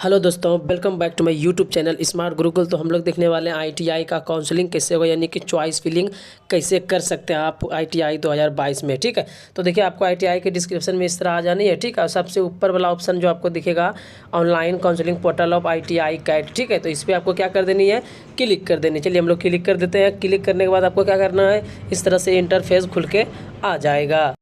Hello दोस्तों, welcome back to my YouTube channel Smart Gurukul. तो हम लोग देखने वाले हैं आईटीआई का काउंसलिंग कैसे होगा, यानी कि चॉइस फिलिंग कैसे कर सकते हैं आप आईटीआई 2022 में। ठीक है, तो देखिए आपको आईटीआई के डिस्क्रिप्शन में इस तरह आ जानी है। ठीक है, सबसे ऊपर वाला ऑप्शन जो आपको दिखेगा online counselling portal of ITI CAT. ठीक है, तो इस पर आपको क्या कर देनी है, क्लिक कर देनी। चलिए हम लोग क्लिक कर देते हैं। क्लिक करने के बाद आपको क्या करना है, इस तरह से इंटरफेस खुल के आ जाएगा।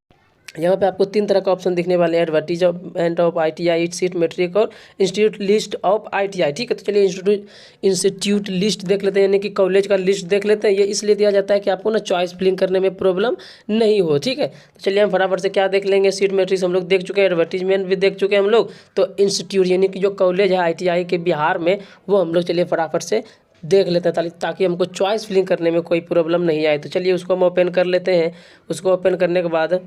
यहाँ पे आपको तीन तरह का ऑप्शन दिखने वाले हैं, advertisement of ITI seat matrix और इंस्टीट्यूट लिस्ट ऑफ आईटीआई। ठीक है, तो चलिए इंस्टीट्यूट लिस्ट देख लेते हैं, यानी कि कॉलेज का लिस्ट देख लेते हैं। ये इसलिए दिया जाता है कि आपको ना चॉइस फिलिंग करने में प्रॉब्लम नहीं हो। ठीक है, तो चलिए हम फटाफट से क्या देख लेंगे, सीट मैट्रिक्स हम लोग देख चुके हैं, एडवर्टीजमेंट भी देख चुके हैं हम लोग। तो इंस्टीट्यूट यानी कि जो कॉलेज है आईटीआई के बिहार में, वो हम लोग चलिए फटाफट से देख लेते हैं ताकि हमको चॉइस फिलिंग करने में कोई प्रॉब्लम नहीं आए। तो चलिए उसको हम ओपन कर लेते हैं। उसको ओपन करने के बाद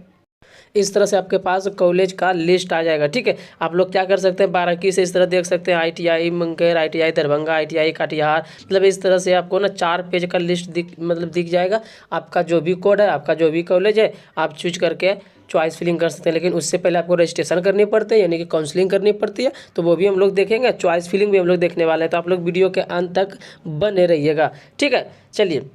इस तरह से आपके पास कॉलेज का लिस्ट आ जाएगा। ठीक है, आप लोग क्या कर सकते हैं, बाराकी से इस तरह देख सकते हैं, ITI Munger, ITI Darbhanga, ITI Katihar, मतलब इस तरह से आपको ना 4 पेज का लिस्ट दिख जाएगा। आपका जो भी कोड है, आपका जो भी कॉलेज है, आप चूज करके चॉइस फिलिंग कर सकते हैं। लेकिन उससे पहले आपको रजिस्ट्रेशन करनी पड़ती है, यानी कि काउंसलिंग करनी पड़ती है। तो वो भी हम लोग देखेंगे, चॉइस फिलिंग भी हम लोग देखने वाले हैं। तो आप लोग वीडियो के अंत तक बने रहिएगा। ठीक है, चलिए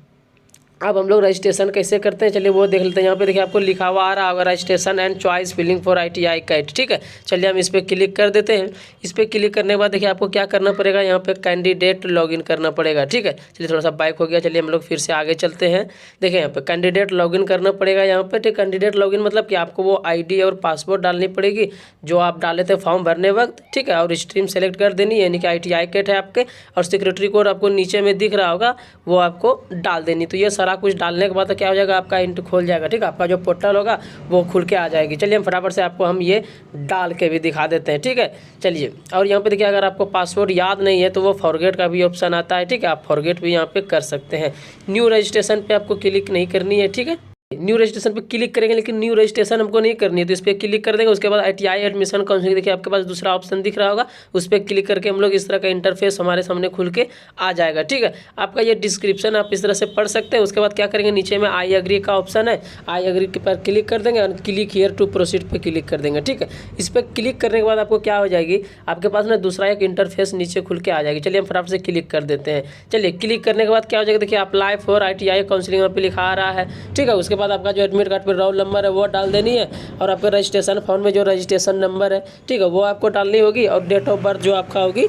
अब हम लोग रजिस्ट्रेशन कैसे करते हैं, चलिए वो देख लेते हैं। यहाँ पे देखिए आपको लिखा हुआ आ रहा होगा registration and choice filling for ITI CAT. ठीक है, चलिए हम इस पर क्लिक कर देते हैं। इस पर क्लिक करने के बाद देखिए आपको क्या करना पड़ेगा, यहाँ पे कैंडिडेट लॉगिन करना पड़ेगा। ठीक है, चलिए थोड़ा सा बैक हो गया, चलिए हम लोग फिर से आगे चलते हैं। देखिए यहाँ पे कैंडिडेट लॉगिन करना पड़ेगा। यहाँ पे ठीक, कैंडिडेट लॉगिन मतलब कि आपको वो आईडी और पासवर्ड डालनी पड़ेगी जो आप डाले थे फॉर्म भरने वक्त। ठीक है, और स्ट्रीम सेलेक्ट कर देनी, यानी कि आईटीआई कैट है आपके, और सिक्योरिटी कोड आपको नीचे में दिख रहा होगा, वो आपको डाल देनी। तो ये सारा कुछ डालने के बाद तो क्या हो जाएगा, आपका इंट खोल जाएगा। ठीक है, आपका जो पोर्टल होगा वो खुल के आ जाएगी। चलिए हम फटाफट से आपको हम ये डाल के भी दिखा देते हैं। ठीक है, चलिए और यहाँ पे देखिए अगर आपको पासवर्ड याद नहीं है तो वो फॉरगेट का भी ऑप्शन आता है। ठीक है, आप फॉरगेट भी यहाँ पे कर सकते हैं। न्यू रजिस्ट्रेशन पे आपको क्लिक नहीं करनी है। ठीक है, न्यू रजिस्ट्रेशन पे क्लिक करेंगे, लेकिन न्यू रजिस्ट्रेशन हमको नहीं करनी है, तो इस पर क्लिक कर देंगे। उसके बाद आईटीआई एडमिशन काउंसलिंग देखिए आपके पास दूसरा ऑप्शन दिख रहा होगा, उस पर क्लिक करके हम लोग इस तरह का इंटरफेस हमारे सामने खुल के आ जाएगा। ठीक है, आपका ये डिस्क्रिप्शन आप इस तरह से पढ़ सकते हैं। उसके बाद क्या करेंगे, नीचे में आई एग्री का ऑप्शन है, आई एग्री के पर क्लिक कर देंगे और क्लिक हियर टू प्रोसीड पर क्लिक कर देंगे। ठीक है, इस पर क्लिक करने के बाद आपको क्या हो जाएगी, आपके पास ना दूसरा एक इंटरफेस नीचे खुल के आ जाएगी। चलिए हम फटाफट से क्लिक कर देते हैं। चलिए क्लिक करने के बाद क्या हो जाएगा, देखिए अप्लाई फॉर आईटीआई काउंसलिंग यहाँ पे लिखा आ रहा है। ठीक है, उसके बाद आपका जो एडमिट पे रोल नंबर है वो डाल देनी है, और आपके रजिस्ट्रेशन फॉर्म में जो रजिस्ट्रेशन नंबर है, ठीक है, वो आपको डालनी होगी, और डेट ऑफ बर्थ जो आपका होगी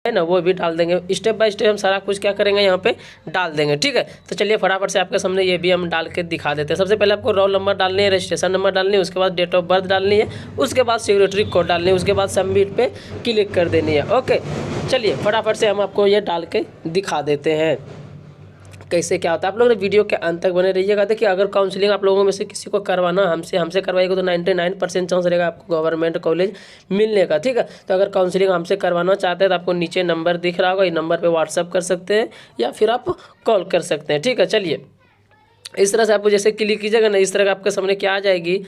है ना, वो भी डाल देंगे। स्टेप बाय स्टेप हम सारा कुछ क्या करेंगे, यहाँ पे डाल देंगे। ठीक है, तो चलिए फटाफट से आपके सामने ये भी हम डाल के दिखा देते हैं। सबसे पहले आपको रोल नंबर डालनी है, रजिस्ट्रेशन नंबर डालनी है, उसके बाद डेट ऑफ बर्थ डालनी है, उसके बाद सिक्योरिटी कोड डालनी है, उसके बाद सबमिट पे क्लिक कर देनी है। ओके, चलिए फटाफट से हम आपको ये डाल के दिखा देते हैं कैसे क्या होता है। आप लोग वीडियो के अंत तक बने रहिएगा। देखिए अगर काउंसलिंग आप लोगों में से किसी को करवाना हमसे करवाएगा तो 99% चांस रहेगा आपको गवर्नमेंट कॉलेज मिलने का। ठीक है, तो अगर काउंसलिंग हमसे करवाना चाहते हैं तो आपको नीचे नंबर दिख रहा होगा, इस नंबर पर व्हाट्सअप कर सकते हैं या फिर आप कॉल कर सकते हैं। ठीक है, चलिए इस तरह से आपको जैसे क्लिक कीजिएगा ना, इस तरह का आपके सामने क्या आ जाएगी।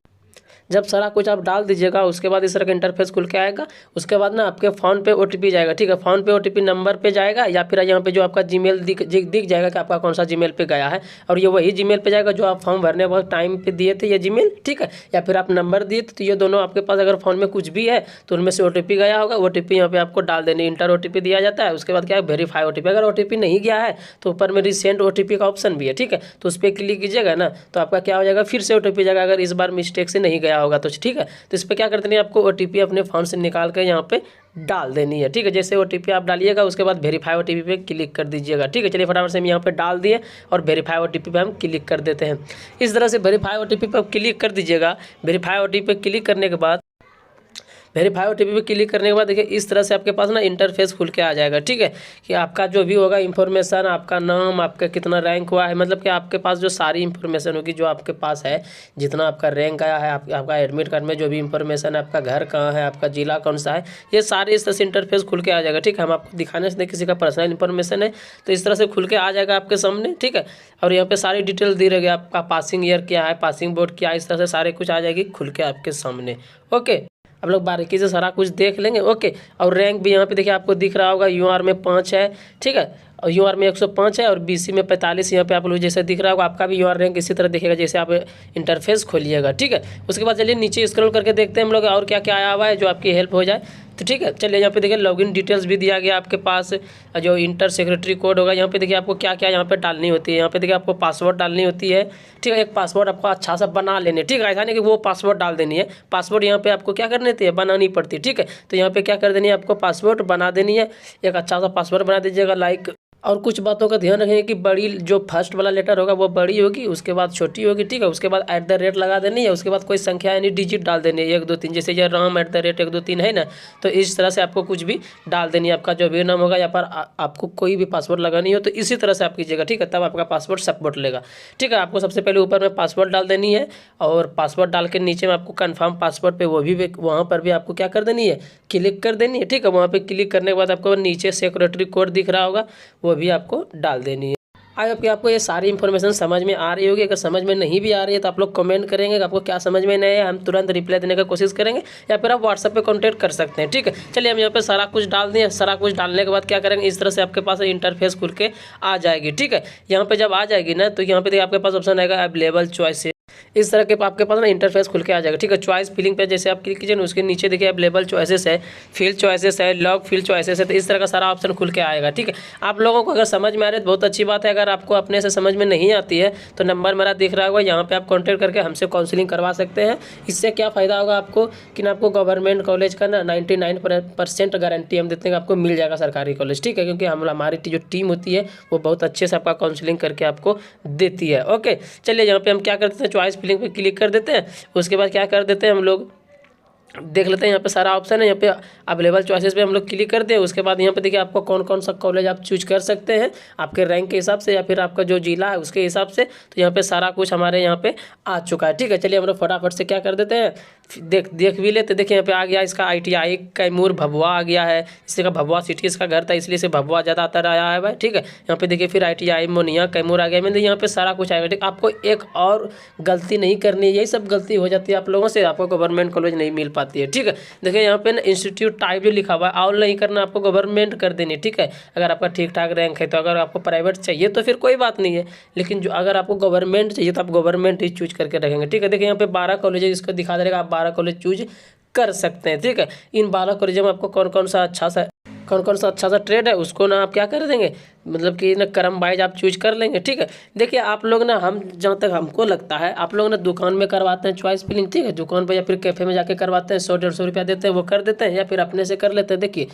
जब सारा कुछ आप डाल दीजिएगा उसके बाद इस तरह का इंटरफेस खुल के आएगा। उसके बाद ना आपके फ़ोन पे ओटीपी जाएगा। ठीक है, फ़ोन पे ओटीपी नंबर पे जाएगा, या फिर यहाँ पे जो आपका जीमेल दिख जाएगा कि आपका कौन सा जीमेल पे गया है, और ये वही जीमेल पे जाएगा जो आप फॉर्म भरने वक्त टाइम पे दिए थे ये जीमेल। ठीक है, या फिर आप नंबर दिए थे, तो ये दोनों आपके पास अगर फ़ोन में कुछ भी है तो उनमें से ओटीपी गया होगा, ओटीपी यहाँ पे आपको डाल देनी, इंटर ओटीपी दिया जाता है। उसके बाद क्या है, वेरीफाई ओटीपी। अगर ओटीपी नहीं गया है तो ऊपर में रिसेंट ओटीपी का ऑप्शन भी है। ठीक है, तो उस पर क्लिक कीजिएगा ना, तो आपका क्या हो जाएगा, फिर से ओटीपी जाएगा अगर इस बार मिस्टेक से नहीं गया होगा तो। ठीक है, तो इस पर क्या कर देनी है, आपको ओटीपी अपने फ़ोन से निकाल कर यहाँ पे डाल देनी है। ठीक है, जैसे ओटीपी आप डालिएगा उसके बाद वेरीफाई ओटीपी पे क्लिक कर दीजिएगा। ठीक है, चलिए फटाफट से हम यहाँ पे डाल दिए और वेरीफाई ओटीपी पे हम क्लिक कर देते हैं। इस तरह से वेरीफाई ओटीपी पे आप क्लिक कर दीजिएगा। वेरीफाई ओटीपी पे क्लिक करने के बाद वेरीफाई ओटीपी पे क्लिक करने के बाद देखिए इस तरह से आपके पास ना इंटरफेस खुल के आ जाएगा। ठीक है, कि आपका जो भी होगा इन्फॉर्मेशन, आपका नाम, आपका कितना रैंक हुआ है, मतलब कि आपके पास जो सारी इन्फॉर्मेशन होगी जो आपके पास है, जितना आपका रैंक आया है, आपका एडमिट कार्ड में जो भी इन्फॉर्मेशन है, आपका घर कहाँ है, आपका जिला कौन सा है, ये सारे इस तरह से इंटरफेस खुल के आ जाएगा। ठीक है, हम आपको दिखाने से किसी का पर्सनल इन्फॉर्मेशन है तो इस तरह से खुल के आ जाएगा आपके सामने। ठीक है, और यहाँ पे सारी डिटेल दी रहेगी, आपका पासिंग ईयर क्या है, पासिंग बोर्ड क्या है, इस तरह से सारे कुछ आ जाएगी खुल के आपके सामने। ओके, आप लोग बारीकी से सारा कुछ देख लेंगे। ओके, और रैंक भी यहाँ पे देखिए आपको दिख रहा होगा, यूआर में 5 है, ठीक है, और यूआर में 105 है और बीसी में 45। यहाँ पे आप लोग जैसे दिख रहा होगा, आपका भी यूआर रैंक इसी तरह दिखेगा जैसे आप इंटरफेस खोलिएगा, ठीक है। उसके बाद चलिए नीचे स्क्रॉल करके देखते हैं हम लोग और क्या क्या आया हुआ है जो आपकी हेल्प हो जाए। तो ठीक है, चलिए यहाँ पे देखिए लॉगिन डिटेल्स भी दिया गया आपके पास, जो इंटर सेक्रेटरी कोड होगा यहाँ पे देखिए आपको क्या क्या यहाँ पे डालनी होती है। यहाँ पे देखिए आपको पासवर्ड डालनी होती है, ठीक है। एक पासवर्ड आपको अच्छा सा बना लेने, ठीक है, ऐसा नहीं कि वो पासवर्ड डाल देनी है। पासवर्ड यहाँ पे आपको क्या करनी होती है, बनानी पड़ती है, ठीक है। तो यहाँ पे क्या कर देनी है, आपको पासवर्ड बना देनी है, एक अच्छा सा पासवर्ड बना दीजिएगा लाइक। और कुछ बातों का ध्यान रखेंगे कि बड़ी जो फर्स्ट वाला लेटर होगा वो बड़ी होगी, उसके बाद छोटी होगी, ठीक है। उसके बाद @ लगा देनी है, उसके बाद कोई संख्या यानी डिजिट डाल देनी है 1 2 3, जैसे ये राम @ 1 2 3 है ना, तो इस तरह से आपको कुछ भी डाल देनी है। आपका जो भी नाम होगा या पर आपको कोई भी पासवर्ड लगानी हो तो इसी तरह से आप कीजिएगा, ठीक है, तब आपका पासवर्ड सपोर्ट लेगा, ठीक है। आपको सबसे पहले ऊपर में पासवर्ड डाल देनी है और पासवर्ड डाल के नीचे में आपको कन्फर्म पासवर्ड पे वो भी वहाँ पर भी आपको क्या कर देनी है, क्लिक कर देनी है, ठीक है। वहाँ पे क्लिक करने के बाद आपको नीचे सिक्योरिटी कोड दिख रहा होगा, वो भी आपको डाल देनी है। आई होप कि आपको ये सारी इन्फॉर्मेशन समझ में आ रही होगी। अगर समझ में नहीं भी आ रही है तो आप लोग कमेंट करेंगे कि आपको क्या समझ में नहीं है, हम तुरंत रिप्लाई देने का कोशिश करेंगे, या फिर आप व्हाट्सएप पे कांटेक्ट कर सकते हैं, ठीक है। चलिए हम यहाँ पे सारा कुछ डाल दें। सारा कुछ डालने के बाद क्या करेंगे, इस तरह से आपके पास इंटरफेस खुल के आ जाएगी, ठीक है। यहाँ पे जब आ जाएगी ना तो यहाँ पे आपके पास ऑप्शन आएगा अवेलेबल चॉइस, इस तरह के आपके पास ना इंटरफेस खुल के आ जाएगा, ठीक है। चॉइस फिलिंग पे जैसे आप क्लिक कीजिए ना, उसके नीचे देखिए अवेलेबल चॉइसेस है, फील्ड चॉइसेस है, लॉग फील्ड चॉइसेस है, तो इस तरह का सारा ऑप्शन खुल के आएगा, ठीक है। आप लोगों को अगर समझ में आ रही है तो बहुत अच्छी बात है। अगर आपको अपने से समझ में नहीं आती है तो नंबर मेरा दिख रहा होगा, यहाँ पे आप कॉन्टैक्ट करके हमसे काउंसलिंग करवा सकते हैं। इससे क्या फ़ायदा होगा आपको कि ना आपको गवर्नमेंट कॉलेज का ना 99% गारंटी हम देते हैं कि आपको मिल जाएगा सरकारी कॉलेज, ठीक है, क्योंकि हमारी जो टीम होती है वो बहुत अच्छे से आपका काउंसलिंग करके आपको देती है। ओके, चलिए यहाँ पे हम क्या करते हैं, चॉइस फिलिंग पे क्लिक कर देते हैं। उसके बाद क्या कर देते हैं, हम लोग देख लेते हैं यहाँ पे सारा ऑप्शन है, यहाँ पे अवेलेबल चॉइसेस पे हम लोग क्लिक करते हैं। उसके बाद यहाँ पे देखिए आपको कौन कौन सा कॉलेज आप चूज कर सकते हैं आपके रैंक के हिसाब से या फिर आपका जो जिला है उसके हिसाब से। तो यहाँ पे सारा कुछ हमारे यहाँ पे आ चुका है, ठीक है। चलिए हम लोग फटाफट से क्या कर देते हैं, देख भी लेते। देखिए यहाँ पे आ गया इसका ITI कैमूर भभुआ आ गया है, इसका भभुआ सिटी इसका घर था इसलिए से भभुआ ज़्यादातर आया है भाई, ठीक है। यहाँ पे देखिए फिर ITI मोनिया कैमूर आ गया, मतलब यहाँ पे सारा कुछ आएगा, ठीक। आपको एक और गलती नहीं करनी है, यही सब गलती हो जाती है आप लोगों से, आपको गवर्नमेंट कॉलेज नहीं मिल पाती है, ठीक है। देखिए यहाँ पे ना इंस्टीट्यूट टाइप जो लिखा हुआ है, ऑल नहीं करना, आपको गवर्नमेंट कर देनी, ठीक है। अगर आपका ठीक ठाक रैंक है तो, अगर आपको प्राइवेट चाहिए तो फिर कोई बात नहीं है, लेकिन जो अगर आपको गवर्नमेंट चाहिए तो आप गवर्नमेंट ही चूज करके रखेंगे, ठीक है। देखिए यहाँ पे 12 कॉलेज इसको दिखा देगा, आप 12 कॉलेज चूज कर सकते हैं, ठीक है। इन 12 कॉलेजों में आपको कौन कौन सा अच्छा सा ट्रेड है उसको ना आप क्या कर देंगे, मतलब कि ना क्रम वाइज आप चूज कर लेंगे, ठीक है। देखिए आप लोग ना, हम जहाँ तक हमको लगता है आप लोग ना दुकान में करवाते हैं चॉइस फिलिंग, ठीक है, दुकान पर या फिर कैफे में जाके करवाते हैं, 100-150 रुपया देते हैं वो कर देते हैं, या फिर अपने से कर लेते हैं। देखिए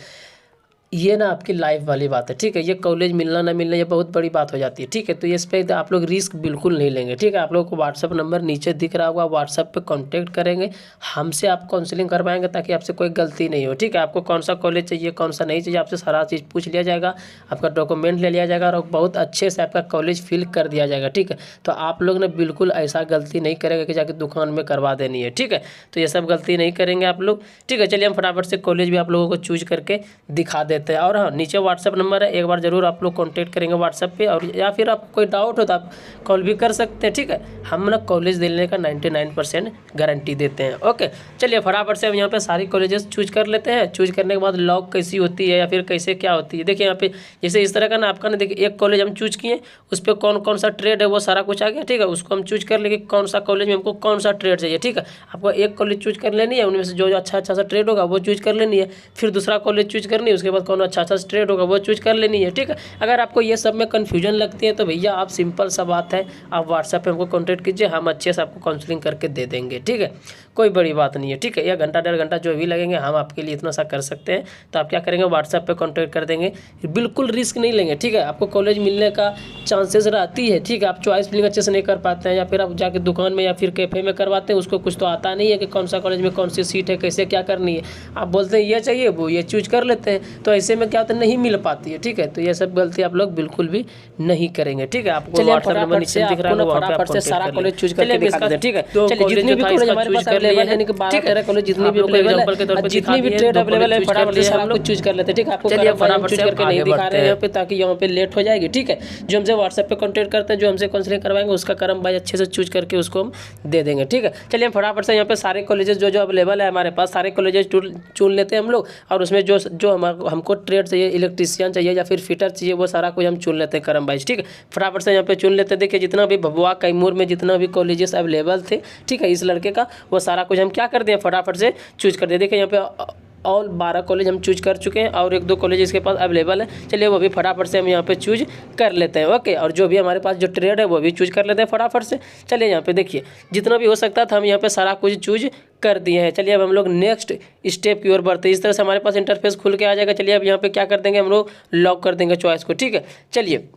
ये ना आपकी लाइफ वाली बात है, ठीक है। ये कॉलेज मिलना ना मिलना ये बहुत बड़ी बात हो जाती है, ठीक है। तो इस पर आप लोग रिस्क बिल्कुल नहीं लेंगे, ठीक है। आप लोगों को व्हाट्सअप नंबर नीचे दिख रहा होगा, व्हाट्सअप पे कांटेक्ट करेंगे, हमसे आप काउंसलिंग करवाएंगे ताकि आपसे कोई गलती नहीं हो, ठीक है। आपको कौन सा कॉलेज चाहिए कौन सा नहीं चाहिए आपसे सारा चीज़ पूछ लिया जाएगा, आपका डॉक्यूमेंट ले लिया जाएगा और बहुत अच्छे से आपका कॉलेज फिल कर दिया जाएगा, ठीक है। तो आप लोग ने बिल्कुल ऐसा गलती नहीं करेंगे कि जाके दुकान में करवा देनी है, ठीक है। तो ये सब गलती नहीं करेंगे आप लोग, ठीक है। चलिए हम फटाफट से कॉलेज भी आप लोगों को चूज करके दिखा देते हैं। और हाँ, नीचे व्हाट्सअप नंबर है, एक बार जरूर आप लोग कांटेक्ट करेंगे व्हाट्सअप पे, और या फिर आपको कोई डाउट हो तो आप कॉल भी कर सकते हैं, ठीक है। हम ना कॉलेज देने का 99% गारंटी देते हैं। ओके, चलिए फटाफट से हम यहाँ पे सारी कॉलेजेस चूज कर लेते हैं। चूज करने के बाद लॉग कैसी होती है या फिर कैसे क्या होती है, देखिए यहाँ पे जैसे इस तरह का ना आपका ना, देखिए एक कॉलेज हम चूज किए, उस पर कौन कौन सा ट्रेड है वो सारा कुछ आ गया, ठीक है। उसको हम चूज कर लेंगे कौन सा कॉलेज में हमको कौन सा ट्रेड चाहिए, ठीक है। आपको एक कॉलेज चूज कर लेनी है, उनमें से जो अच्छा सा ट्रेड होगा वो चूज कर लेनी है, फिर दूसरा कॉलेज चूज करनी है, उसके बाद कौन अच्छा ट्रेड होगा वो चूज कर लेनी है, ठीक है। अगर आपको ये सब में कन्फ्यूजन लगती है तो भैया आप सिंपल सा बात है, आप व्हाट्सएप पे हमको कांटेक्ट कीजिए, हम अच्छे से आपको काउंसलिंग करके दे देंगे, ठीक है। कोई बड़ी बात नहीं है, ठीक है। 1 घंटा 1.5 घंटा जो भी लगेंगे हम आपके लिए इतना सा कर सकते हैं। तो आप क्या करेंगे, व्हाट्सएप पे कांटेक्ट कर देंगे, बिल्कुल रिस्क नहीं लेंगे, ठीक है। आपको कॉलेज मिलने का चांसेस रहती है, ठीक है। आप चॉइस फिलिंग अच्छे से नहीं कर पाते हैं, या फिर आप जाके दुकान में या फिर कैफे में करवाते हैं, उसको कुछ तो आता नहीं है कि कौन सा कॉलेज में कौन सी सीट है, कैसे क्या करनी है। आप बोलते हैं ये चाहिए वो ये चूज कर लेते हैं, तो ऐसे में क्या होता है नहीं मिल पाती है, ठीक है। तो ये सब गलती आप लोग बिल्कुल भी नहीं करेंगे, ठीक है। आपको व्हाट्सएप नंबर नीचे दिख रहा है, वहां पे आप फटाफट से सारा कॉलेज चूज करके दिखा देते हैं, ठीक है। तो जितने भी कॉलेज हमारे पास अवेलेबल यानी कि 12-13 कॉलेज जितनी भी अवेलेबल है, जितनी भी ट्रेड अवेलेबल है फटाफट से हम लोग चूज कर लेते हैं। ठीक है, आपको फटाफट चूज करके नहीं दिखा रहे हैं यहाँ पे ताकि यहाँ पे लेट हो जाएगी। ठीक है, जो हमसे व्हाट्सएप पे कॉन्टैक्ट करते हैं, जो हमसे काउंसलिंग करवाएंगे उसका क्रम भाई अच्छे से चूज करके उसको हम दे देंगे। ठीक है, चलिए हम फटाफट से यहाँ पे सारे कॉलेजेस जो जो अवेलेबल है हमारे पास सारे कॉलेजेस चुन लेते हैं हम लोग, और उसमें जो जो हमको ट्रेड चाहिए, इलेक्ट्रीशियन चाहिए या फिर फिटर चाहिए, वो सारा कुछ हम चुन लेते हैं क्रम वाइज। ठीक है, फटाफट से यहाँ पे चुन लेते हैं। देखिए जितना भी भभुआ कैमूर में जितना भी कॉलेजेस अवेलेबल थे, ठीक है, इस लड़के का वो सारा कुछ हम क्या कर दिए, फटाफट से चूज कर दिए। देखिए यहाँ पे ऑल 12 कॉलेज हम चूज कर चुके हैं और 1-2 कॉलेज इसके पास अवेलेबल है। चलिए वो भी फटाफट से हम यहाँ पे चूज कर लेते हैं। ओके, और जो भी हमारे पास जो ट्रेड है वो भी चूज कर लेते हैं फटाफट से। चलिए यहाँ पे देखिए जितना भी हो सकता था हम यहाँ पे सारा कुछ चूज कर दिए हैं। चलिए अब हम लोग नेक्स्ट स्टेप की ओर बढ़ते हैं। इस तरह से हमारे पास इंटरफेस खुल के आ जाएगा। चलिए अब यहाँ पे क्या कर देंगे, हम लोग लॉक कर देंगे चॉइस को। ठीक है, चलिए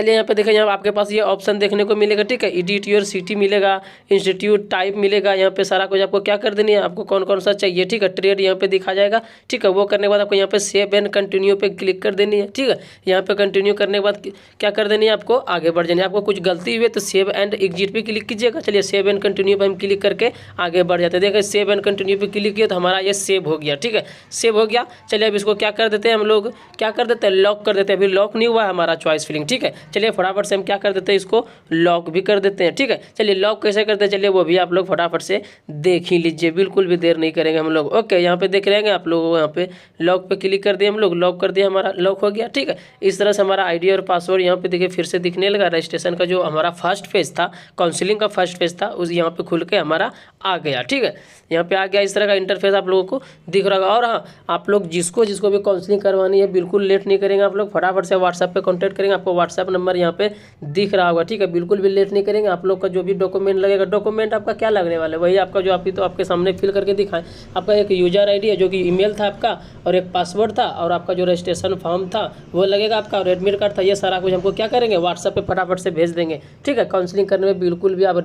यहाँ पे देखिए, यहाँ आपके पास ये ऑप्शन देखने को मिलेगा। ठीक है, एडिट योर सिटी मिलेगा, इंस्टीट्यूट टाइप मिलेगा, यहाँ पे सारा कुछ आपको क्या कर देनी है, आपको कौन कौन सा चाहिए। ठीक है, ट्रेड यहाँ पे दिखा जाएगा। ठीक है, वो करने के बाद आपको यहाँ पे सेव एंड कंटिन्यू पे क्लिक कर देनी है। ठीक है, यहाँ पे कंटिन्यू करने के बाद क्या कर देनी है, आपको आगे बढ़ जानी है। आपको कुछ गलती हुई तो सेव एंड एग्जिट पे क्लिक कीजिएगा। चलिए सेव एंड कंटिन्यू पे हम क्लिक करके आगे बढ़ जाते हैं। देखिए सेव एंड कंटिन्यू पे क्लिक किया तो हमारा ये सेव हो गया। ठीक है, सेव हो गया। चलिए अब इसको क्या कर देते हैं, हम लोग क्या कर देते हैं, लॉक कर देते हैं। अभी लॉक नहीं हुआ है हमारा चॉइस फिलिंग। ठीक है, चलिए फटाफट से हम क्या कर देते हैं, इसको लॉक भी कर देते हैं। ठीक है, चलिए लॉक कैसे करते हैं, चलिए वो भी आप लोग फटाफट से देख ही लीजिए, बिल्कुल भी देर नहीं करेंगे हम लोग। ओके, यहाँ पे देख रहे हैं आप लोग, यहाँ पे लॉक पे क्लिक कर दिए हम लोग, लॉक कर दिया, हमारा लॉक हो गया। ठीक है, इस तरह से हमारा आईडी और पासवर्ड यहाँ पे देखिए फिर से दिखने लगा। रजिस्ट्रेशन का जो हमारा फर्स्ट पेज था, काउंसलिंग का फर्स्ट पेज था, उस यहाँ पे खुल के हमारा आ गया। ठीक है, यहाँ पे आ गया। इस तरह का इंटरफेस आप लोगों को दिख रहा होगा। और हाँ, आप लोग जिसको भी काउंसलिंग करवानी है बिल्कुल लेट नहीं करेंगे, आप लोग फटाफट से व्हाट्सएप पे कांटेक्ट करेंगे। आपको व्हाट्सएप नंबर यहाँ पे दिख रहा होगा। ठीक है, बिल्कुल भी लेट नहीं करेंगे। आप लोग का जो भी डॉक्यूमेंट लगेगा, डॉक्यूमेंट आपका क्या लगने वाला है, वही आपका जो आप ही तो आपके सामने फिल करके दिखाएं। आपका एक यूजर आईडी है जो कि ईमेल था आपका, और एक पासवर्ड था, और आपका जो रजिस्ट्रेशन फॉर्म था वो लगेगा आपका, और एडमिट कार्ड था। ये सारा कुछ हमको क्या करेंगे, व्हाट्सएप पे फटाफट से भेज देंगे। ठीक है, काउंसलिंग करने में बिल्कुल भी आप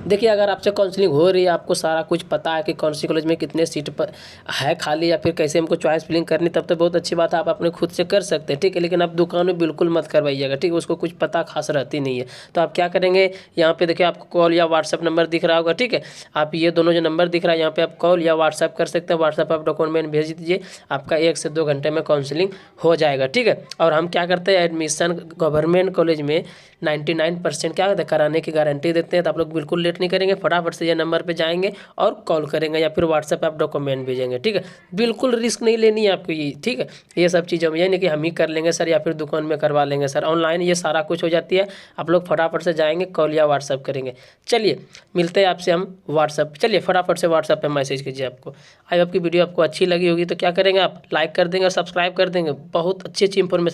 देखिए, अगर आपसे काउंसलिंग हो रही है, आपको सारा कुछ पता है कि कौन सी कॉलेज में कितने सीट पर है खाली, या फिर कैसे हमको चॉइस फिलिंग करनी, तब तो बहुत अच्छी बात है, आप अपने खुद से कर सकते हैं। ठीक है, लेकिन आप दुकान में बिल्कुल मत करवाइएगा। ठीक है, उसको कुछ पता खास रहती नहीं है। तो आप क्या करेंगे, यहाँ पे देखिए आपको कॉल या व्हाट्सअप नंबर दिख रहा होगा। ठीक है, आप ये दोनों जो नंबर दिख रहा है यहाँ पे आप कॉल या व्हाट्सअप कर सकते हैं। व्हाट्सअप आप डॉक्यूमेंट भेज दीजिए, आपका 1 से 2 घंटे में काउंसलिंग हो जाएगा। ठीक है, और हम क्या करते हैं, एडमिशन गवर्नमेंट कॉलेज में 99% क्या कराने की गारंटी देते हैं। तो आप लोग बिल्कुल लेट नहीं करेंगे, फटाफट से ये नंबर पे जाएंगे और कॉल करेंगे, या फिर व्हाट्सएप पे आप डॉक्यूमेंट भेजेंगे। ठीक है, बिल्कुल रिस्क नहीं लेनी है आपको ये। ठीक है, ये सब चीज़ें ये नहीं कि हम ही कर लेंगे सर, या फिर दुकान में करवा लेंगे सर, ऑनलाइन ये सारा कुछ हो जाती है। आप लोग फटाफट से जाएंगे, कॉल या व्हाट्सएप करेंगे। चलिए मिलते हैं आपसे हम व्हाट्सएप, चलिए फटाफट से व्हाट्सएप पर मैसेज कीजिए। आपको आई आपकी वीडियो आपको अच्छी लगी होगी तो क्या करेंगे, आप लाइक कर देंगे और सब्सक्राइब कर देंगे। बहुत अच्छी इन्फॉर्मेशन